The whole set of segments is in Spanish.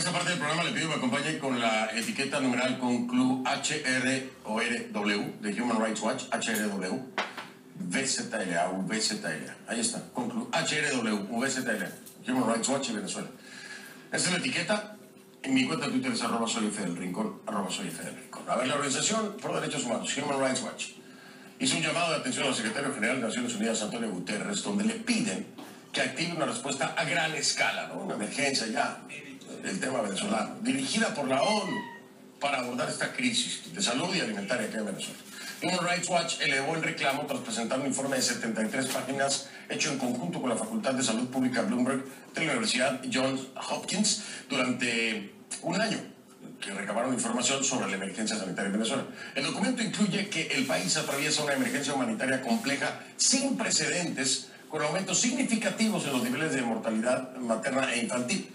esta parte del programa le pido que me acompañe con la etiqueta numeral conclu HRW de Human Rights Watch, HRW, VZLA, VZLA. Ahí está, conclu HRW, VZLA, Human Rights Watch y Venezuela. Esta es la etiqueta. En mi cuenta de Twitter es @soyfedelrincón, @soyfedelrincón. A ver, la Organización por Derechos Humanos, Human Rights Watch, hizo un llamado de atención al secretario general de Naciones Unidas, Antonio Guterres, donde le piden que active una respuesta a gran escala, ¿no? Una emergencia ya, el tema venezolano, dirigida por la ONU para abordar esta crisis de salud y alimentaria que hay en Venezuela. Human Rights Watch elevó el reclamo tras presentar un informe de 73 páginas hecho en conjunto con la Facultad de Salud Pública Bloomberg de la Universidad Johns Hopkins durante un año, que recabaron información sobre la emergencia sanitaria en Venezuela. El documento incluye que el país atraviesa una emergencia humanitaria compleja sin precedentes, con aumentos significativos en los niveles de mortalidad materna e infantil,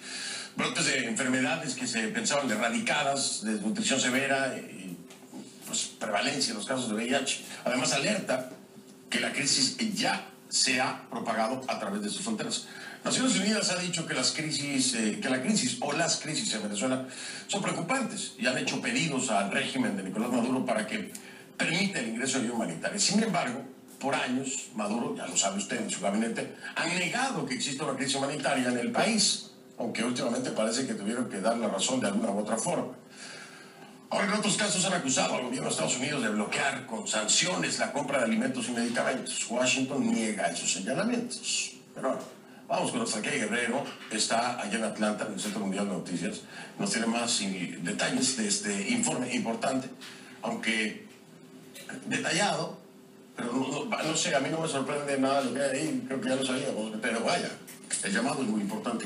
brotes de enfermedades que se pensaban erradicadas, desnutrición severa y prevalencia en los casos de VIH. Además, alerta que la crisis ya se ha propagado a través de sus fronteras. Naciones Unidas ha dicho que la crisis en Venezuela son preocupantes y han hecho pedidos al régimen de Nicolás Maduro para que permita el ingreso de ayuda humanitaria. Sin embargo, por años, Maduro, ya lo sabe usted, en su gabinete, han negado que exista una crisis humanitaria en el país, aunque últimamente parece que tuvieron que dar la razón de alguna u otra forma. Ahora, en otros casos han acusado al gobierno de Estados Unidos de bloquear con sanciones la compra de alimentos y medicamentos. Washington niega esos señalamientos. Pero bueno, vamos con nuestra Kay Guerrero, está allá en Atlanta, en el Centro Mundial de Noticias. Nos tiene más detalles de este informe importante, aunque detallado. Pero no sé, a mí no me sorprende nada lo que hay ahí, creo que ya lo sabíamos, pero vaya, el llamado es muy importante.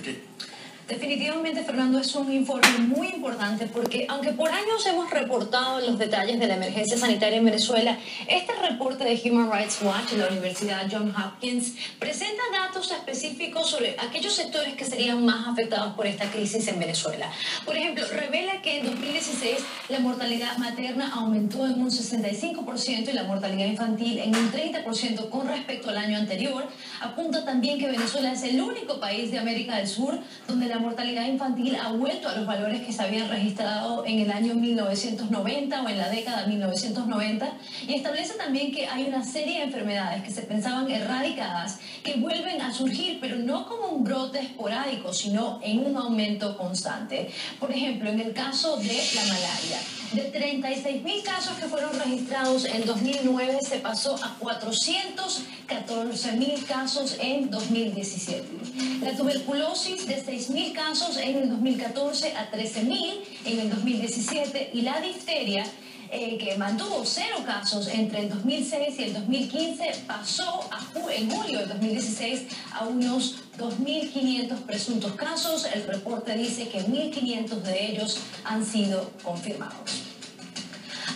Definitivamente, Fernando, es un informe muy importante porque, aunque por años hemos reportado los detalles de la emergencia sanitaria en Venezuela, este reporte de Human Rights Watch de la Universidad Johns Hopkins presenta datos específicos sobre aquellos sectores que serían más afectados por esta crisis en Venezuela. Por ejemplo, revela que en 2016 la mortalidad materna aumentó en un 65% y la mortalidad infantil en un 30% con respecto al año anterior. Apunta también que Venezuela es el único país de América del Sur donde la mortalidad infantil ha vuelto a los valores que se habían registrado en el año 1990 o en la década 1990, y establece también que hay una serie de enfermedades que se pensaban erradicadas que vuelven a surgir, pero no como un brote esporádico, sino en un aumento constante. Por ejemplo, en el caso de la malaria, de 36.000 casos que fueron registrados en 2009 se pasó a 414.000 casos en 2017. La tuberculosis, de 6.000 casos en el 2014 a 13.000 en el 2017, y la difteria, que mantuvo 0 casos entre el 2006 y el 2015, pasó en julio del 2016 a unos 2.500 presuntos casos. El reporte dice que 1.500 de ellos han sido confirmados.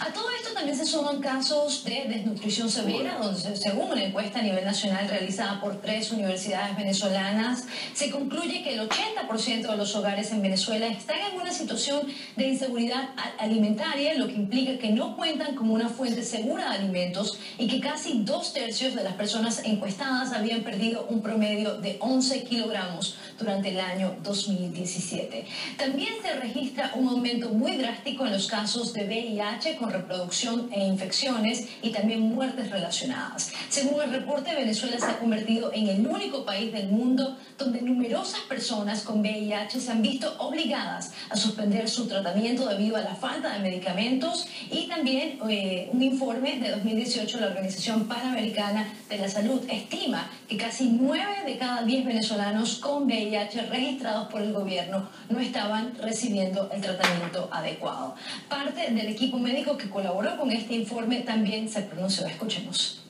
A todo esto también se suman casos de desnutrición severa, donde, según una encuesta a nivel nacional realizada por 3 universidades venezolanas, se concluye que el 80% de los hogares en Venezuela están en una situación de inseguridad alimentaria, lo que implica que no cuentan con una fuente segura de alimentos y que casi 2/3 de las personas encuestadas habían perdido un promedio de 11 kilogramos durante el año 2017. También se registra un aumento muy drástico en los casos de VIH con reproducción e infecciones y también muertes relacionadas. Según el reporte, Venezuela se ha convertido en el único país del mundo donde numerosas personas con VIH se han visto obligadas a suspender su tratamiento debido a la falta de medicamentos, y también un informe de 2018 de la Organización Panamericana de la Salud estima que casi 9 de cada 10 venezolanos con VIH registrados por el gobierno no estaban recibiendo el tratamiento adecuado. Parte del equipo médico que colaboró con este informe también se pronunció. Escuchemos.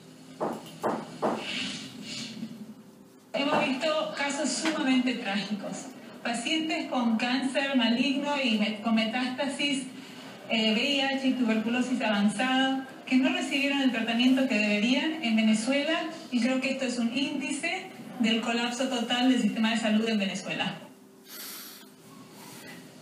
Hemos visto casos sumamente trágicos. Pacientes con cáncer maligno y con metástasis, VIH y tuberculosis avanzada, que no recibieron el tratamiento que deberían en Venezuela, y creo que esto es un índice del colapso total del sistema de salud en Venezuela.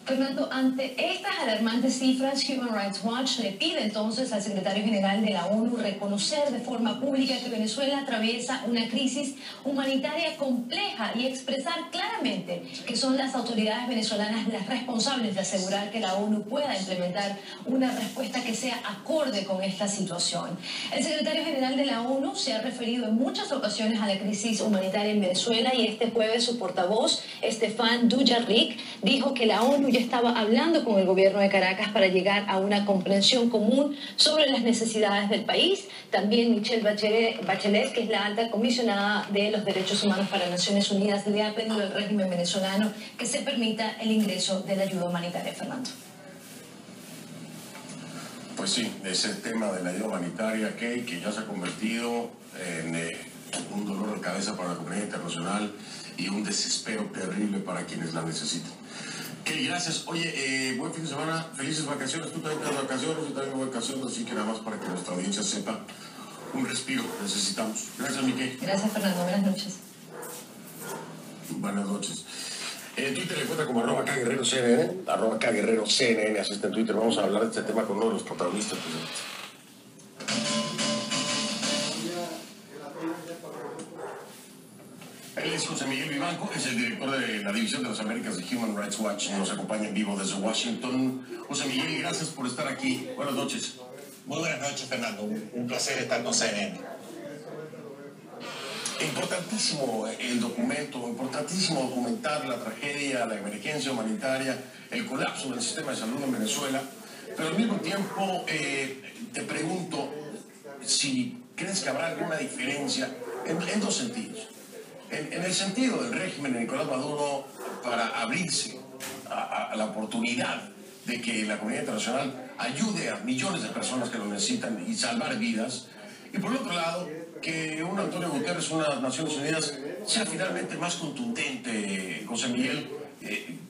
Fernando, ante estas alarmantes cifras, Human Rights Watch le pide entonces al secretario general de la ONU reconocer de forma pública que Venezuela atraviesa una crisis humanitaria compleja y expresar claramente que son las autoridades venezolanas las responsables de asegurar que la ONU pueda implementar una respuesta que sea acorde con esta situación. El secretario general de la ONU se ha referido en muchas ocasiones a la crisis humanitaria en Venezuela y este jueves su portavoz, Stéphane Dujarric, dijo que la ONU ya estaba hablando con el gobierno de Caracas para llegar a una comprensión común sobre las necesidades del país. También Michelle Bachelet, que es la alta comisionada de los derechos humanos para Naciones Unidas, le ha pedido al régimen venezolano que se permita el ingreso de la ayuda humanitaria. Fernando. Pues sí, ese tema de la ayuda humanitaria que ya se ha convertido en un dolor de cabeza para la comunidad internacional y un desespero terrible para quienes la necesitan. Okay, gracias. Oye, buen fin de semana, felices vacaciones. Tú también tienes vacaciones, yo también tengo vacaciones, así que nada más para que nuestra audiencia sepa, un respiro necesitamos. Gracias, Miquel. Gracias, Fernando. Buenas noches. Buenas noches. En Twitter le encuentra como @KGuerreroCNN, @KGuerreroCNN, así está en Twitter. Vamos a hablar de este tema con uno de los protagonistas presentes. Él es José Miguel Vivanco, es el director de la División de las Américas de Human Rights Watch. Nos acompaña en vivo desde Washington. José Miguel, gracias por estar aquí. Buenas noches. Muy buenas noches, Fernando. Un placer estar con CNN. Importantísimo el documento, importantísimo documentar la tragedia, la emergencia humanitaria, el colapso del sistema de salud en Venezuela. Pero al mismo tiempo te pregunto si crees que habrá alguna diferencia en dos sentidos. En el sentido del régimen de Nicolás Maduro para abrirse a la oportunidad de que la comunidad internacional ayude a millones de personas que lo necesitan y salvar vidas. Y por el otro lado, que un Antonio Guterres, unas Naciones Unidas, sea finalmente más contundente. José Miguel,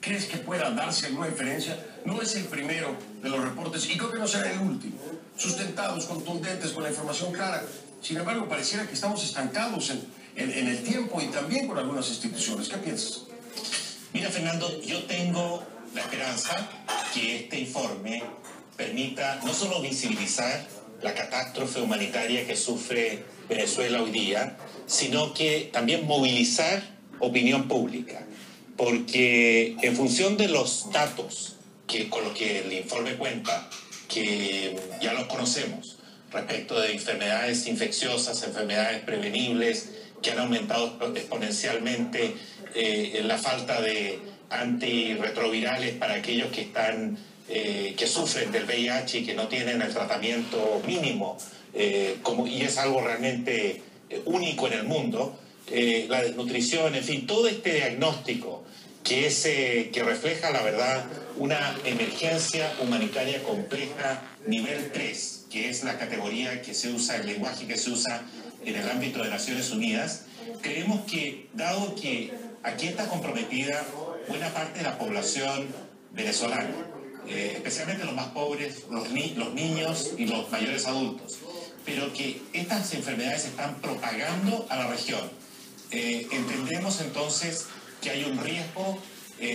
¿crees que pueda darse alguna diferencia? No es el primero de los reportes y creo que no será el último. Sustentados, contundentes, con la información clara. Sin embargo, pareciera que estamos estancados en el tiempo y también con algunas instituciones. ¿Qué piensas? Mira, Fernando, yo tengo la esperanza que este informe permita no solo visibilizar la catástrofe humanitaria que sufre Venezuela hoy día, sino que también movilizar opinión pública. Porque en función de los datos con los que el informe cuenta, que ya los conocemos, respecto de enfermedades infecciosas, enfermedades prevenibles, que han aumentado exponencialmente, la falta de antirretrovirales para aquellos que que sufren del VIH y que no tienen el tratamiento mínimo, y es algo realmente único en el mundo, la desnutrición, en fin, todo este diagnóstico que refleja, la verdad, una emergencia humanitaria compleja nivel 3, que es la categoría que se usa, el lenguaje que se usa en el ámbito de Naciones Unidas. Creemos que, dado que aquí está comprometida buena parte de la población venezolana, especialmente los más pobres, los niños y los mayores adultos, pero que estas enfermedades se están propagando a la región, entendemos entonces que hay un riesgo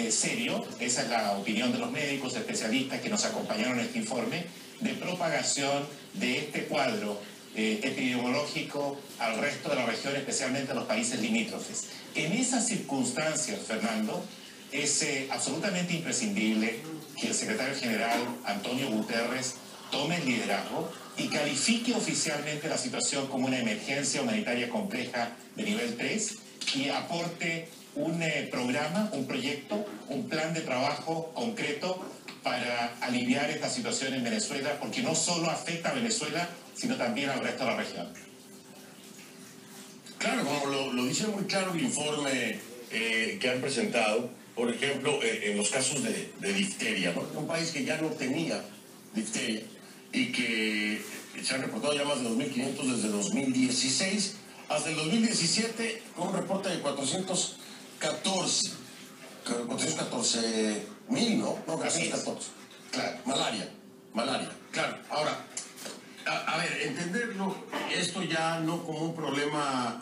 serio, esa es la opinión de los médicos especialistas que nos acompañaron en este informe, de propagación de este cuadro epidemiológico al resto de la región, especialmente a los países limítrofes. En esas circunstancias, Fernando, es absolutamente imprescindible que el secretario general Antonio Guterres tome el liderazgo y califique oficialmente la situación como una emergencia humanitaria compleja de nivel 3 y aporte un programa, un proyecto, un plan de trabajo concreto para aliviar esta situación en Venezuela, porque no solo afecta a Venezuela, sino también al resto de la región. Claro, como lo dice muy claro el informe que han presentado, por ejemplo, en los casos de difteria, ¿no? Un país que ya no tenía difteria y que se han reportado ya más de 2.500 desde 2016 hasta el 2017, con un reporte de 414.000, ¿no? No, 414. Claro, malaria, claro. Ahora, a ver, entenderlo, esto ya no como un problema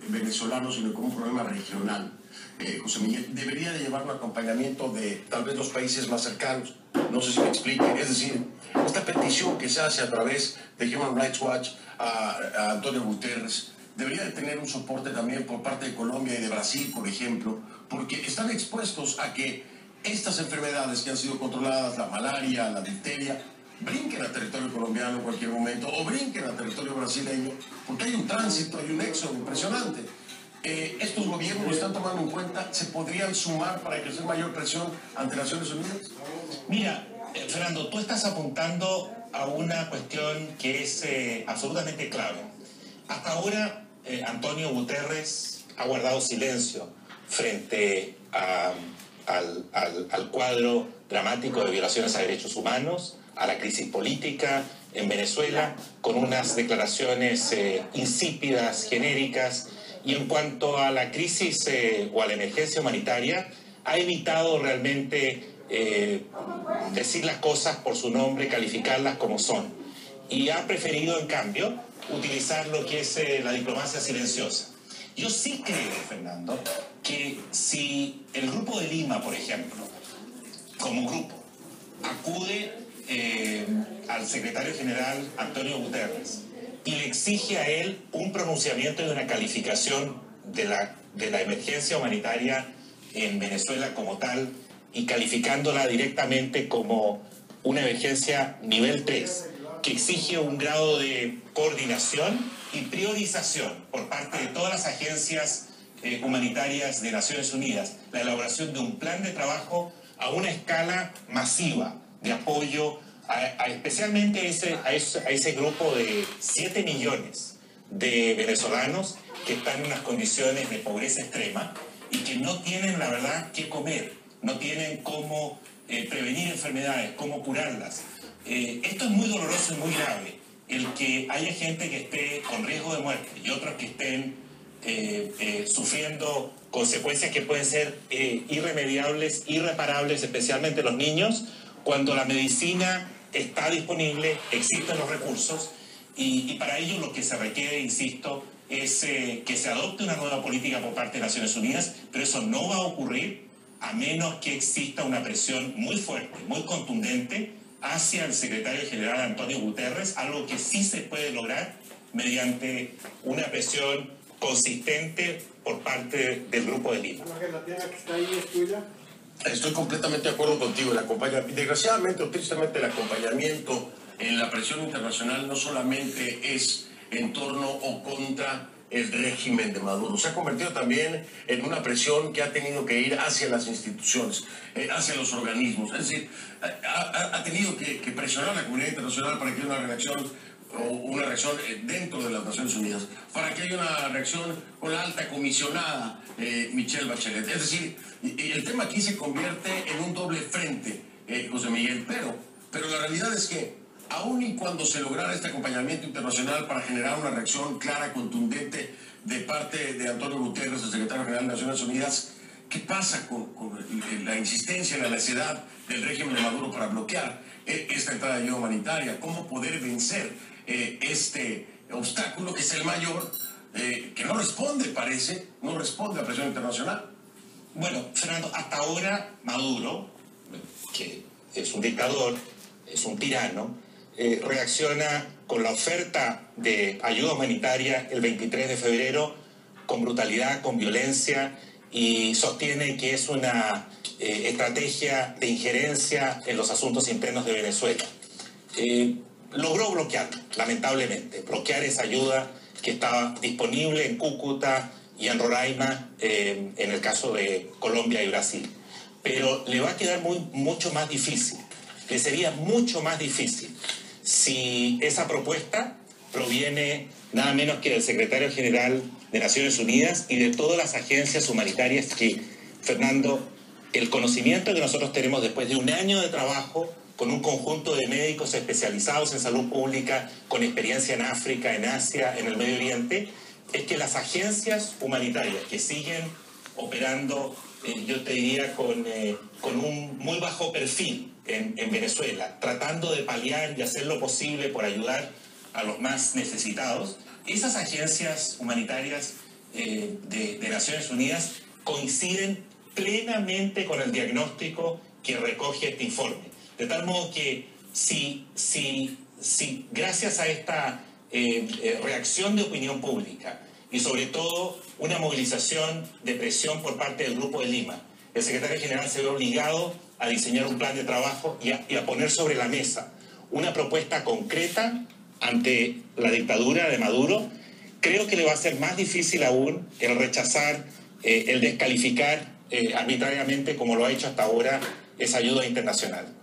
venezolano, sino como un problema regional. José Miguel, debería de llevar un acompañamiento de tal vez los países más cercanos. No sé si me explique. Es decir, esta petición que se hace a través de Human Rights Watch a Antonio Guterres debería de tener un soporte también por parte de Colombia y de Brasil, por ejemplo, porque están expuestos a que estas enfermedades que han sido controladas, la malaria, la difteria, brinquen a territorio colombiano en cualquier momento o brinquen a territorio brasileño, porque hay un tránsito, hay un éxodo impresionante. ¿Estos gobiernos lo están tomando en cuenta? ¿Se podrían sumar para ejercer mayor presión ante Naciones Unidas? Mira, Fernando, tú estás apuntando a una cuestión que es absolutamente clave. Hasta ahora, Antonio Guterres ha guardado silencio frente al cuadro dramático de violaciones a derechos humanos, a la crisis política en Venezuela, con unas declaraciones insípidas, genéricas, y en cuanto a la crisis o a la emergencia humanitaria, ha evitado realmente decir las cosas por su nombre, calificarlas como son, y ha preferido, en cambio, utilizar lo que es la diplomacia silenciosa. Yo sí creo, Fernando, que si el Grupo de Lima, por ejemplo, como grupo, acude al secretario general Antonio Guterres y le exige a él un pronunciamiento y una calificación de la emergencia humanitaria en Venezuela como tal, y calificándola directamente como una emergencia nivel 3, que exige un grado de coordinación y priorización por parte de todas las agencias humanitarias de Naciones Unidas, la elaboración de un plan de trabajo a una escala masiva de apoyo especialmente a ese grupo de 7 millones de venezolanos que están en unas condiciones de pobreza extrema y que no tienen, la verdad, qué comer, no tienen cómo prevenir enfermedades, cómo curarlas. Esto es muy doloroso y muy grave, el que haya gente que esté con riesgo de muerte y otros que estén sufriendo consecuencias que pueden ser irremediables, irreparables, especialmente los niños, cuando la medicina está disponible, existen los recursos, y para ello lo que se requiere, insisto, es que se adopte una nueva política por parte de Naciones Unidas, pero eso no va a ocurrir a menos que exista una presión muy fuerte, muy contundente hacia el secretario general Antonio Guterres, algo que sí se puede lograr mediante una presión consistente por parte del Grupo de Lima. ¿La tienda que está ahí es tuya? Estoy completamente de acuerdo contigo. Desgraciadamente o tristemente, el acompañamiento en la presión internacional no solamente es en torno o contra el régimen de Maduro, se ha convertido también en una presión que ha tenido que ir hacia las instituciones, hacia los organismos. Es decir, ha tenido que presionar a la comunidad internacional para que haya una reacción dentro de las Naciones Unidas, para que haya una reacción con la alta comisionada Michelle Bachelet. Es decir, el tema aquí se convierte en un doble frente, José Miguel, pero la realidad es que aun y cuando se lograra este acompañamiento internacional para generar una reacción clara, contundente de parte de Antonio Guterres, el secretario general de Naciones Unidas, ¿qué pasa con la insistencia, la necedad del régimen de Maduro para bloquear esta entrada de ayuda humanitaria? ¿Cómo poder vencer este obstáculo que es el mayor, que no responde a la presión internacional? Bueno, Fernando, hasta ahora Maduro, que es un dictador, es un tirano, reacciona con la oferta de ayuda humanitaria el 23 de febrero con brutalidad, con violencia, y sostiene que es una estrategia de injerencia en los asuntos internos de Venezuela. Logró bloquear, lamentablemente, bloquear esa ayuda que estaba disponible en Cúcuta y en Roraima, en el caso de Colombia y Brasil. Pero le va a quedar mucho más difícil, le sería mucho más difícil si esa propuesta proviene nada menos que del secretario general de Naciones Unidas y de todas las agencias humanitarias que, Fernando, el conocimiento que nosotros tenemos después de un año de trabajo con un conjunto de médicos especializados en salud pública, con experiencia en África, en Asia, en el Medio Oriente, es que las agencias humanitarias que siguen operando, yo te diría, con un muy bajo perfil en Venezuela, tratando de paliar y hacer lo posible por ayudar a los más necesitados, esas agencias humanitarias de Naciones Unidas coinciden plenamente con el diagnóstico que recoge este informe. De tal modo que si gracias a esta reacción de opinión pública y sobre todo una movilización de presión por parte del Grupo de Lima, el secretario general se ve obligado a diseñar un plan de trabajo y a poner sobre la mesa una propuesta concreta ante la dictadura de Maduro, creo que le va a ser más difícil aún el rechazar, el descalificar arbitrariamente, como lo ha hecho hasta ahora, esa ayuda internacional.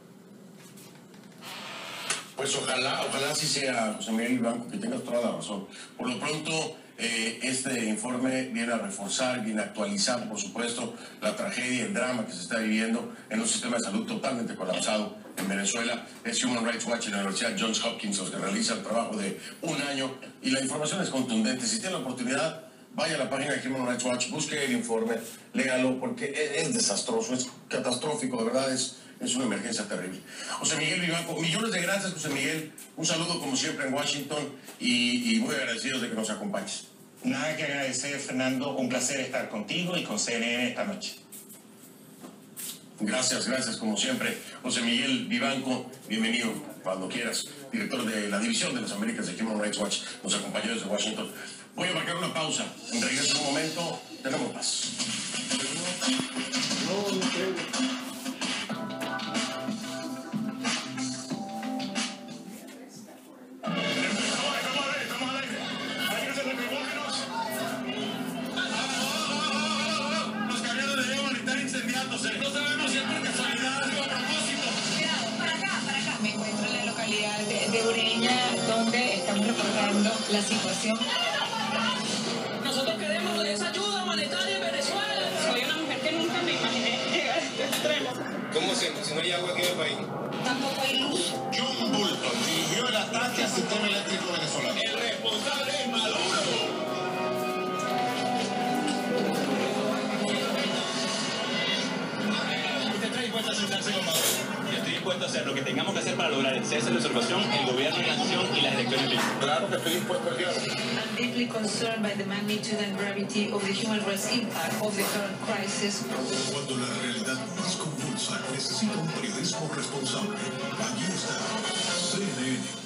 Pues ojalá sí sea, José Miguel Vivanco, que tengas toda la razón. Por lo pronto, este informe viene a reforzar, viene a actualizar, por supuesto, la tragedia, el drama que se está viviendo en un sistema de salud totalmente colapsado en Venezuela. Es Human Rights Watch y la Universidad Johns Hopkins los que realizan el trabajo de un año y la información es contundente. Si tiene la oportunidad, vaya a la página de Human Rights Watch, busque el informe, léalo, porque es desastroso, es catastrófico, de verdad es una emergencia terrible. José Miguel Vivanco, millones de gracias, José Miguel. Un saludo como siempre en Washington y muy agradecidos de que nos acompañes. Nada que agradecer, Fernando. Un placer estar contigo y con CNN esta noche. Gracias como siempre. José Miguel Vivanco, bienvenido cuando quieras. Director de la División de las Américas de Human Rights Watch, nos acompañó desde Washington. Voy a marcar una pausa. En regreso en un momento, tenemos más. La situación. Nosotros queremos esa ayuda humanitaria en Venezuela. Soy una mujer que nunca me imaginé llegar a este extremo. ¿Cómo hacemos si no hay agua aquí en el país? Tampoco hay luz. John Bolton dirigió el ataque al sistema eléctrico venezolano. El responsable es Maduro. ¿Usted está dispuesto a sentarse con Maduro? Yo estoy dispuesto a hacer lo que tengamos que hacer para lograr el cese de la usurpación, el gobierno de la nación y las elecciones libres. Claro que estoy dispuesto a diálogo. I'm deeply concerned by the magnitude and gravity of the human rights impact of the current crisis. Cuando la realidad más convulsa necesita un periodismo responsable, aquí está CNN.